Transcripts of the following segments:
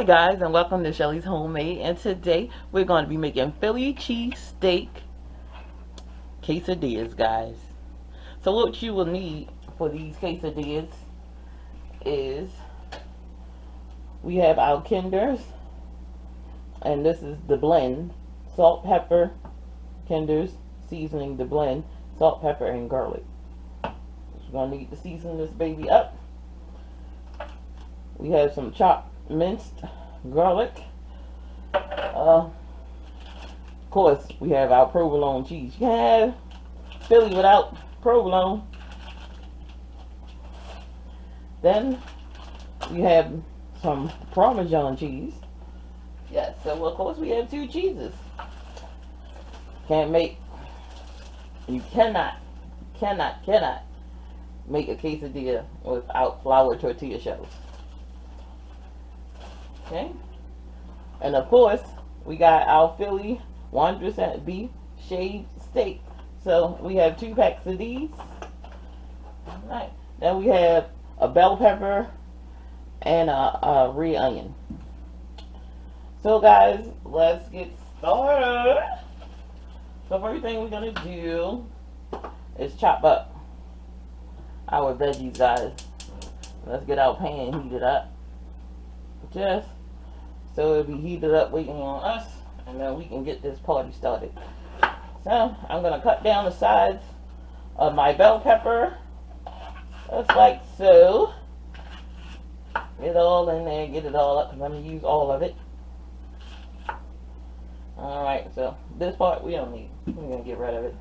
Hi guys, and welcome to Shelly's Homemade, and today we're going to be making Philly cheesesteak quesadillas, guys. So what you will need for these quesadillas is we have our kinders, and this is the blend: salt, pepper, kinders, seasoning, the blend, salt, pepper, and garlic. We're going to need to season this baby up. We have some chopped minced garlic. Of course, we have our provolone cheese. You can have Philly without provolone. Then we have some Parmesan cheese. Yes, so of course we have two cheeses. You cannot make a quesadilla without flour tortilla shells. Okay, and of course we got our Philly 100% beef shaved steak. So we have 2 packs of these. All right, then we have a bell pepper and a red onion. So guys, let's get started. So first thing we're gonna do is chop up our veggies, guys. Let's get our pan heated up, just so it'll be heated up waiting on us, and then we can get this party started. So I'm going to cut down the sides of my bell pepper, just like so. Get it all in there, get it all up, because I'm going to use all of it. Alright, so this part we don't need. We're going to get rid of it.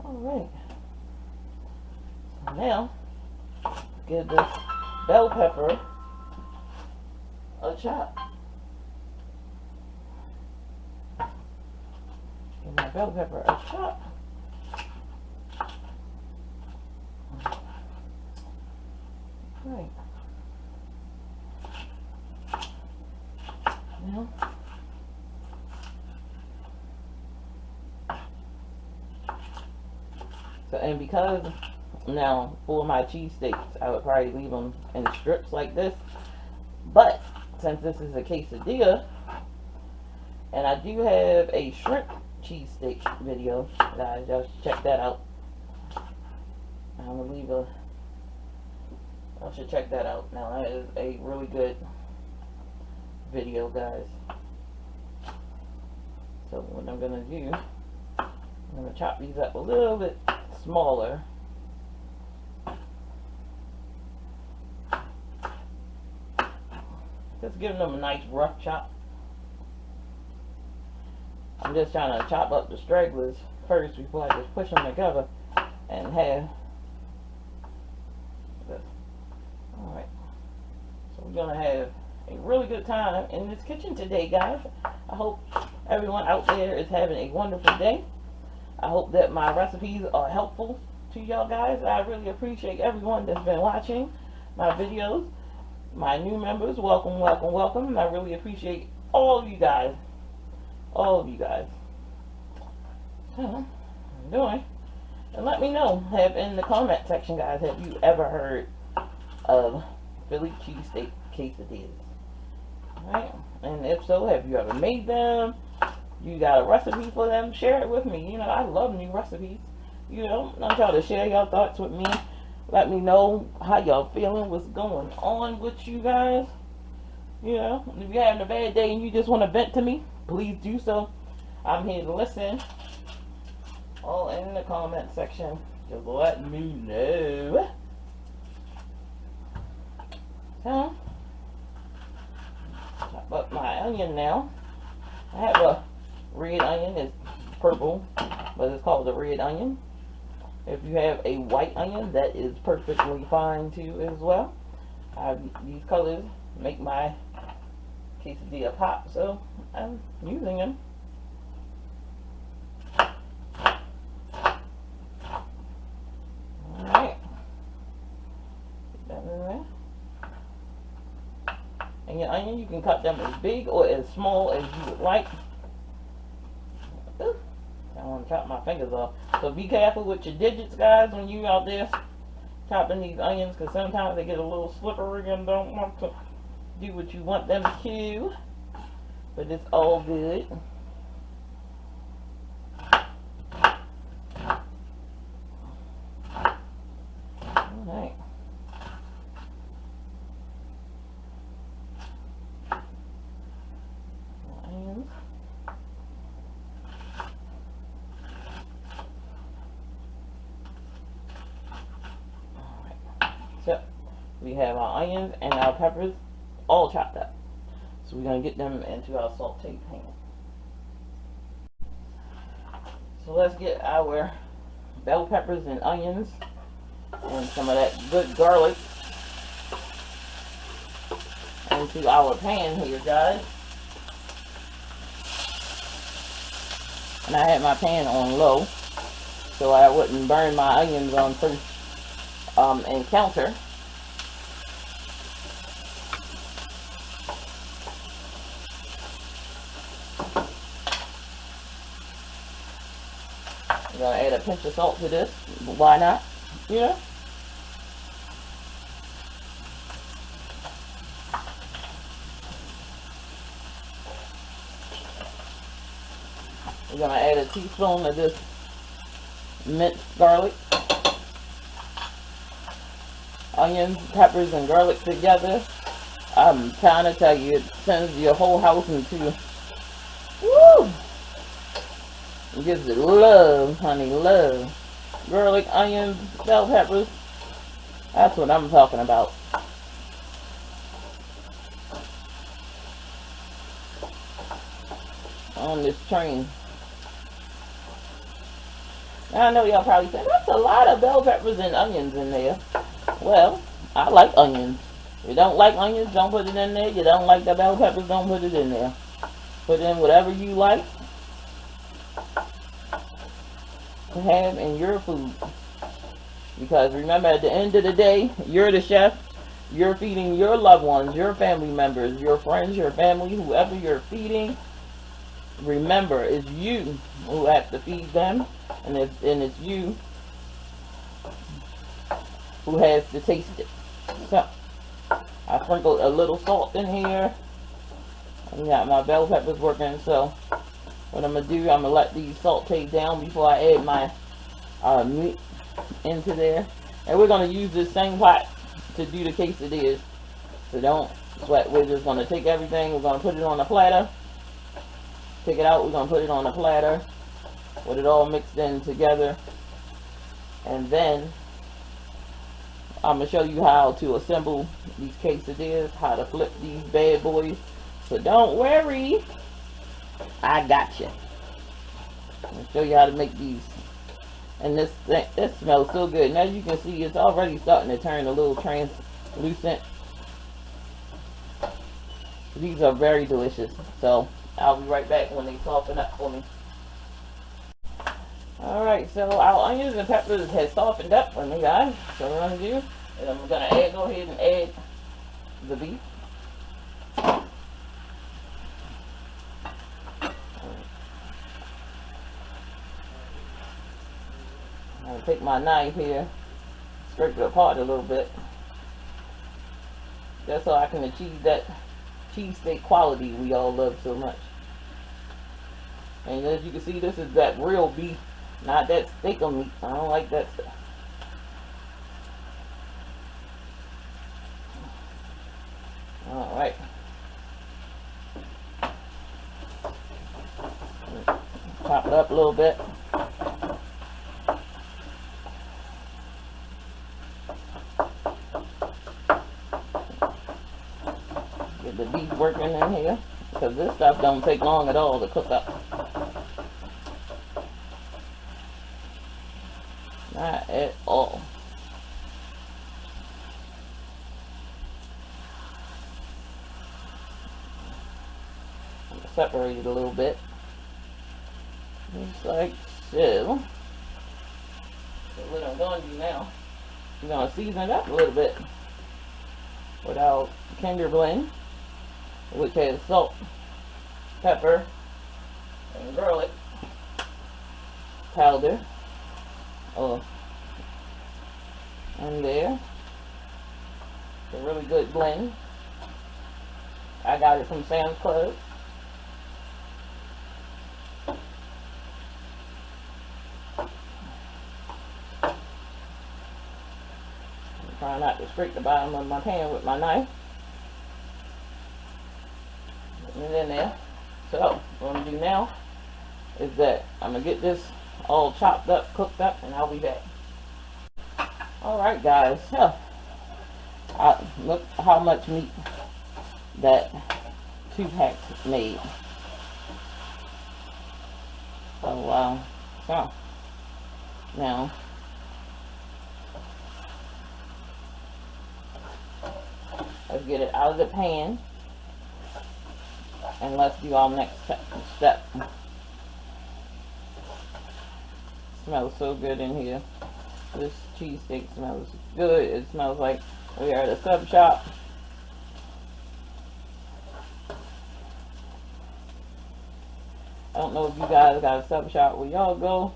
Alright. So now, give this bell pepper a chop. Give my bell pepper a chop. Right. Now, so, and because now for my cheesesteaks, I would probably leave them in strips like this, but since this is a quesadilla, and I do have a shrimp cheesesteak video, guys, y'all should check that out. I'm gonna leave a, y'all should check that out. Now that is a really good video, guys. So what I'm gonna do, I'm gonna chop these up a little bit smaller. Just giving them a nice rough chop. I'm just trying to chop up the stragglers first before I just push them together and have this. Alright. So we're going to have a really good time in this kitchen today, guys. I hope everyone out there is having a wonderful day. I hope that my recipes are helpful to y'all guys. I really appreciate everyone that's been watching my videos. My new members, welcome, welcome, welcome. And I really appreciate all of you guys. All of you guys. So, I'm doing. And let me know, in the comment section, guys, have you ever heard of Philly cheesesteak quesadillas? Alright? And if so, have you ever made them? You got a recipe for them? Share it with me. You know, I love new recipes. You know, I want y'all to share your thoughts with me. Let me know how y'all feeling, what's going on with you guys. You know, if you're having a bad day and you just want to vent to me, please do so. I'm here to listen. All in the comment section. Just let me know. So, chop up my onion now. I have a red onion. It's purple, but it's called a red onion. If you have a white onion, that is perfectly fine too as well. These colors make my quesadilla pop, so I'm using them. Alright. Put that in there. And your onion, you can cut them as big or as small as you would like. Ooh. I want to chop my fingers off. So be careful with your digits, guys, when you out there chopping these onions because sometimes they get a little slippery and don't want to do what you want them to. But it's all good. Alright. Onions. Alright. So we have our onions and our peppers all chopped up. So we're going to get them into our sauteed pan. So let's get our bell peppers and onions and some of that good garlic into our pan here, guys. And I had my pan on low so I wouldn't burn my onions on first encounter. I'm gonna add a pinch of salt to this. Why not? You know? We're gonna add a teaspoon of this minced garlic. Onions, peppers, and garlic together. I'm trying to tell you, it sends your whole house into, woo! It gives it love, honey, love. Garlic, onions, bell peppers. That's what I'm talking about. On this train. Now, I know y'all probably say, that's a lot of bell peppers and onions in there. Well, I like onions. If you don't like onions, don't put it in there. You don't like the bell peppers, don't put it in there. Put in whatever you like to have in your food. Because remember, at the end of the day, you're the chef. You're feeding your loved ones, your family members, your friends, your family, whoever you're feeding. Remember, it's you who have to feed them, and it's you who has to taste it. So, I sprinkled a little salt in here. I got my bell peppers working, so what I'm going to do, I'm going to let these saute down before I add my meat into there. And we're going to use this same pot to do the quesadillas. So don't sweat. We're just going to take everything, we're going to put it on a platter. Take it out, we're going to put it on a platter with it all mixed in together. And then I'm going to show you how to assemble these quesadillas, how to flip these bad boys. So don't worry, I got you. I'll show you how to make these. And this smells so good. And as you can see, it's already starting to turn a little translucent. These are very delicious. So I'll be right back when they soften up for me. Alright, so our onions and peppers have softened up for me, guys. So what I'm going to do is I'm going to go ahead and add the beef. I'm going to take my knife here, scrape it apart a little bit. That's so I can achieve that cheesesteak quality we all love so much. And as you can see, this is that real beef, not that steak of meat. I don't like that stuff. Alright. Chop it up a little bit. Get the beef working in here, because this stuff don't take long at all to cook up. Not at all. I'm going to separate it a little bit. Just like so. So what I'm going to do now, I'm going to season it up a little bit with our tender blend, which has salt, pepper, and garlic powder. in there. It's a really good blend. I got it from Sam's Club. Try not to scrape the bottom of my pan with my knife. Putting it in there. So, what I'm going to do now is that I'm going to get this all chopped up, cooked up, and I'll be back. Alright guys, so, look how much meat that 2 packs made. So, so, now, let's get it out of the pan, and let's do our next step. Smells so good in here. This cheesesteak smells good. It smells like we are at a sub shop. I don't know if you guys got a sub shop where y'all go.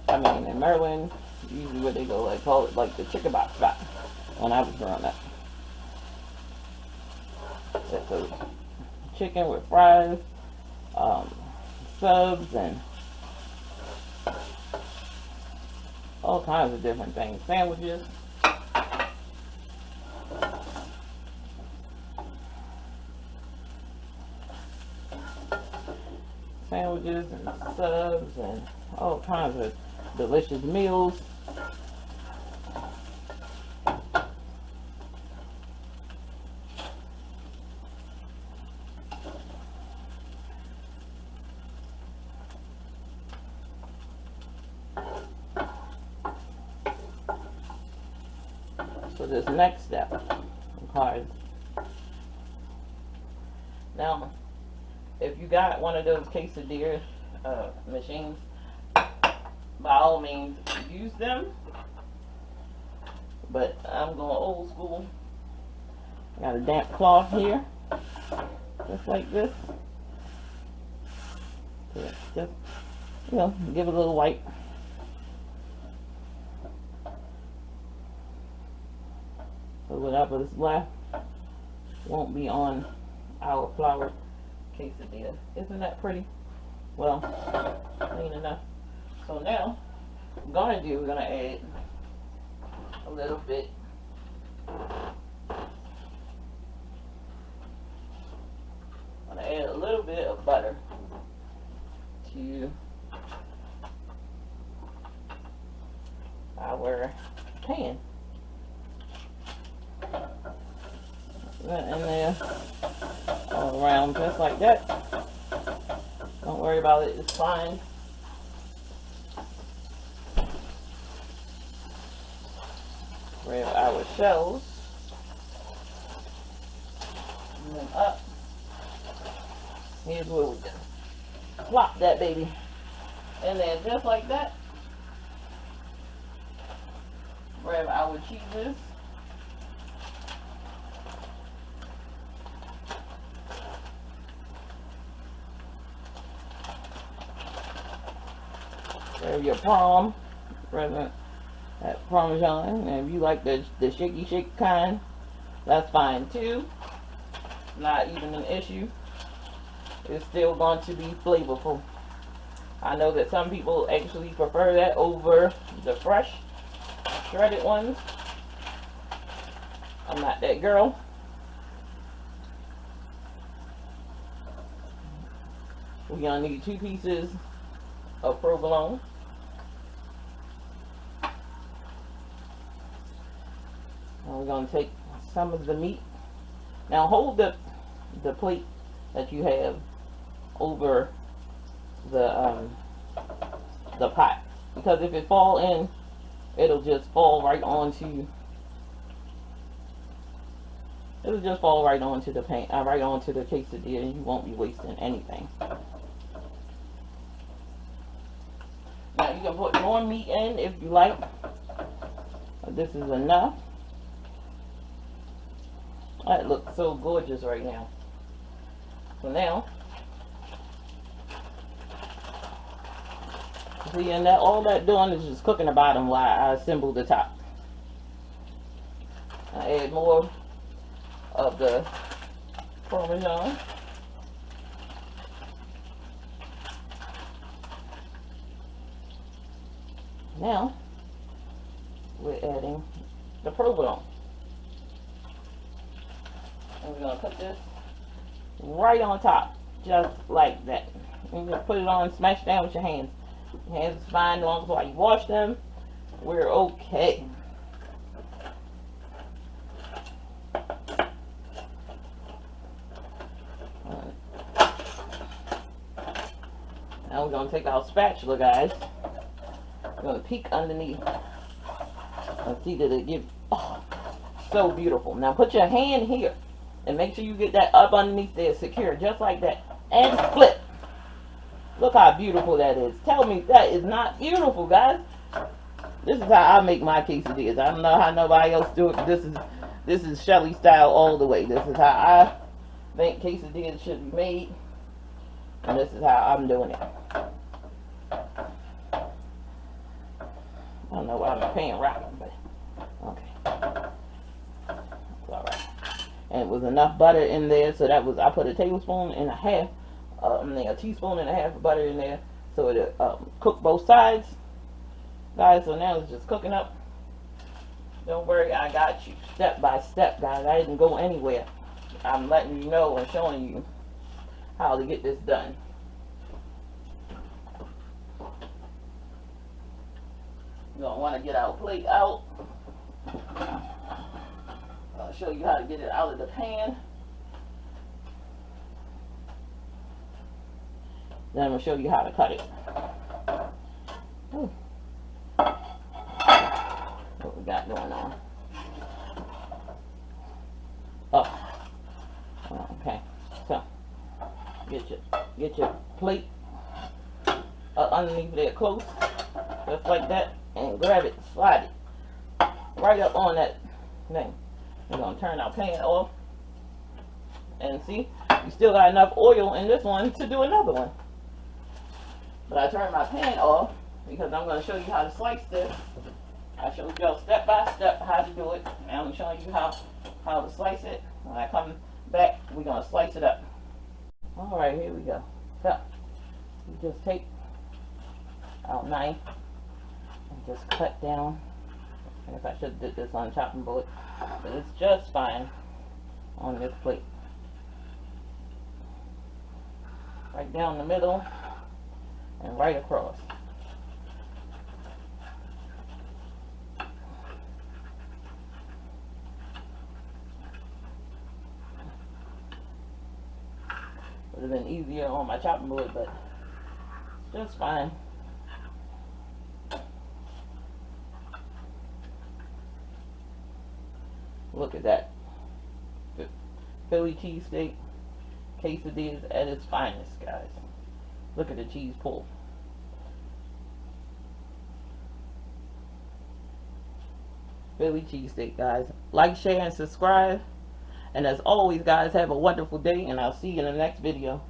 I mean, in Maryland, usually where they go, like, call it like the chicken box spot when I was growing up. That's a chicken with fries, subs, and all kinds of different things. Sandwiches. Sandwiches and subs and all kinds of delicious meals. So this next step requires, now if you got one of those quesadilla machines, by all means use them, but I'm going old school. I got a damp cloth here, just like this. Just, you know, give it a little wipe. So whatever is left won't be on our flour quesadilla. Isn't that pretty? Well, clean enough. So now, we're gonna add a little bit of butter to our pan. That in there all around just like that. Don't worry about it, it's fine. Grab our shells, and then up. Here's where we just plop that baby in there just like that. Grab our cheeses. Grab your palm, present that Parmesan, and if you like the shaky shake kind, that's fine too. Not even an issue. It's still going to be flavorful. I know that some people actually prefer that over the fresh shredded ones. I'm not that girl. We're gonna need 2 pieces of provolone. And we're going to take some of the meat. Now hold the plate that you have over the pot, because if it fall in, it'll just fall right onto the pan, right onto the quesadilla, and you won't be wasting anything. Now you can put more meat in if you like, but this is enough. That looks so gorgeous right now. So now, see, and that all that doing is just cooking the bottom while I assemble the top. I add more of the Parmesan. Now, we're adding the provolone. And we're going to put this right on top, just like that. You just put it on, smash down with your hands. Your hands is fine as long as while you wash them, we're okay. Now we're going to take our spatula, guys. We're going to peek underneath and see that it gives, oh, so beautiful. Now put your hand here and make sure you get that up underneath there secure, just like that. And flip. Look how beautiful that is. Tell me that is not beautiful, guys. This is how I make my quesadillas. I don't know how nobody else do it. This is Shelly style all the way. This is how I think quesadillas should be made. And this is how I'm doing it. I don't know why my pan rocking, but okay. It's alright. And it was enough butter in there, so that was, I put a tablespoon and a half, a teaspoon and a half of butter in there, so it cook both sides. Guys, so now it's just cooking up. Don't worry, I got you step by step, guys. I didn't go anywhere. I'm letting you know and showing you how to get this done. You're going to want to get our plate out. I'll show you how to get it out of the pan. Then I'm going to show you how to cut it. Ooh. What we got going on? Oh. Okay. So, get your plate underneath there close, just like that, and grab it, slide it right up on that thing. We're gonna turn our pan off, and see, you still got enough oil in this one to do another one. But I turned my pan off because I'm gonna show you how to slice this. I showed y'all step by step how to do it. Now I'm showing you how to slice it. When I come back, we're gonna slice it up. All right, here we go. So you just take our knife and just cut down. And if I should have did this on chopping board, but it's just fine on this plate. Right down the middle and right across. Would have been easier on my chopping board, but it's just fine. Look at that. Philly cheesesteak quesadillas at its finest, guys. Look at the cheese pull. Philly cheesesteak, guys. Like, share, and subscribe. And as always, guys, have a wonderful day, and I'll see you in the next video.